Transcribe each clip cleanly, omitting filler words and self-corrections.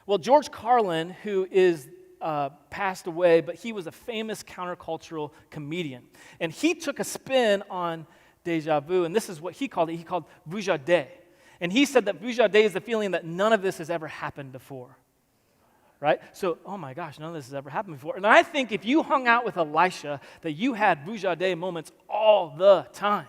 Well, George Carlin, who is passed away, but he was a famous countercultural comedian. And he took a spin on deja vu, and this is what he called it. He called Vuja day. And he said that Vuja day is the feeling that none of this has ever happened before. Right? So, oh my gosh, none of this has ever happened before. And I think if you hung out with Elisha, that you had Vuja day moments all the time.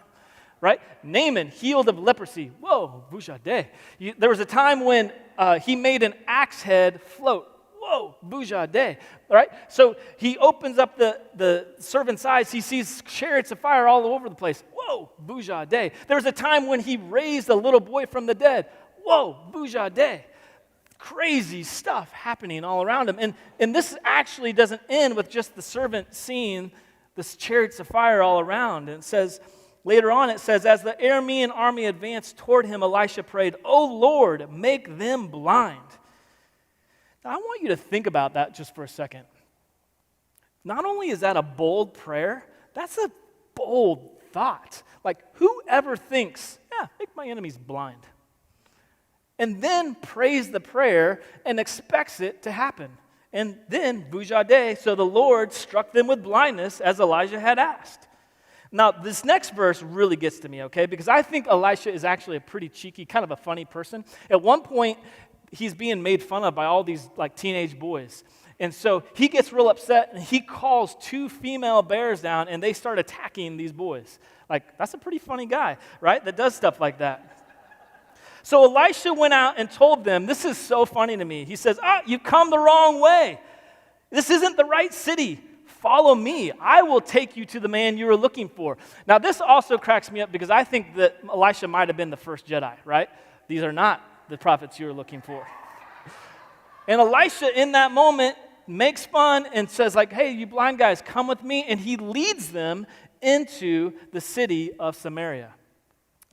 Right? Naaman, healed of leprosy. Whoa, Vuja day. There was a time when he made an axe head float. Whoa, Vuja day. Right? So he opens up the servant's eyes. He sees chariots of fire all over the place. Whoa, Vuja day. There was a time when he raised a little boy from the dead. Whoa, Vuja day. Crazy stuff happening all around him. And this actually doesn't end with just the servant seeing the chariots of fire all around. And it says, later on it says, as the Aramean army advanced toward him, Elisha prayed, "O Lord, make them blind." Now I want you to think about that just for a second. Not only is that a bold prayer, that's a bold thought. Like, whoever thinks, yeah, make my enemies blind, and then prays the prayer and expects it to happen. And then, Vuja day, so the Lord struck them with blindness as Elijah had asked. Now, this next verse really gets to me, okay? Because I think Elisha is actually a pretty cheeky, kind of a funny person. At one point, he's being made fun of by all these like teenage boys. And so he gets real upset and he calls 2 female bears down and they start attacking these boys. Like, that's a pretty funny guy, right? That does stuff like that. So Elisha went out and told them, this is so funny to me. He says, you've come the wrong way. This isn't the right city. Follow me. I will take you to the man you were looking for. Now, this also cracks me up because I think that Elisha might have been the first Jedi, right? These are not the prophets you were looking for. And Elisha, in that moment, makes fun and says, like, hey, you blind guys, come with me. And he leads them into the city of Samaria.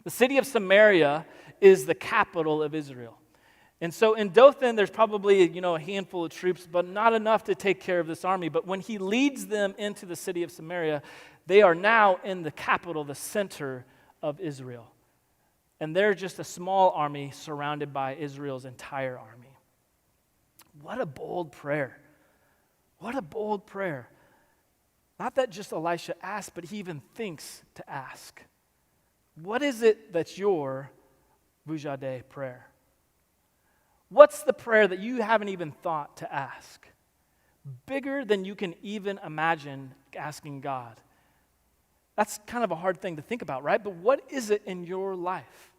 The city of Samaria is the capital of Israel. And so in Dothan, there's probably, a handful of troops, but not enough to take care of this army. But when he leads them into the city of Samaria, they are now in the capital, the center of Israel. And they're just a small army surrounded by Israel's entire army. What a bold prayer. What a bold prayer. Not that just Elisha asked, but he even thinks to ask. What is it that's your Vuja day prayer? What's the prayer that you haven't even thought to ask? Bigger than you can even imagine asking God. That's kind of a hard thing to think about, right? But what is it in your life?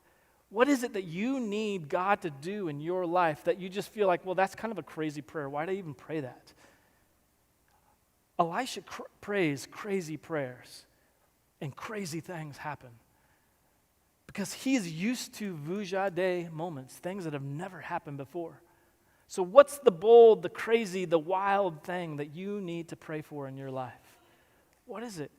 What is it that you need God to do in your life that you just feel like, well, that's kind of a crazy prayer. Why do I even pray that? Elisha prays crazy prayers, and crazy things happen. Because he's used to Vuja day moments, things that have never happened before. So what's the bold, the crazy, the wild thing that you need to pray for in your life? What is it?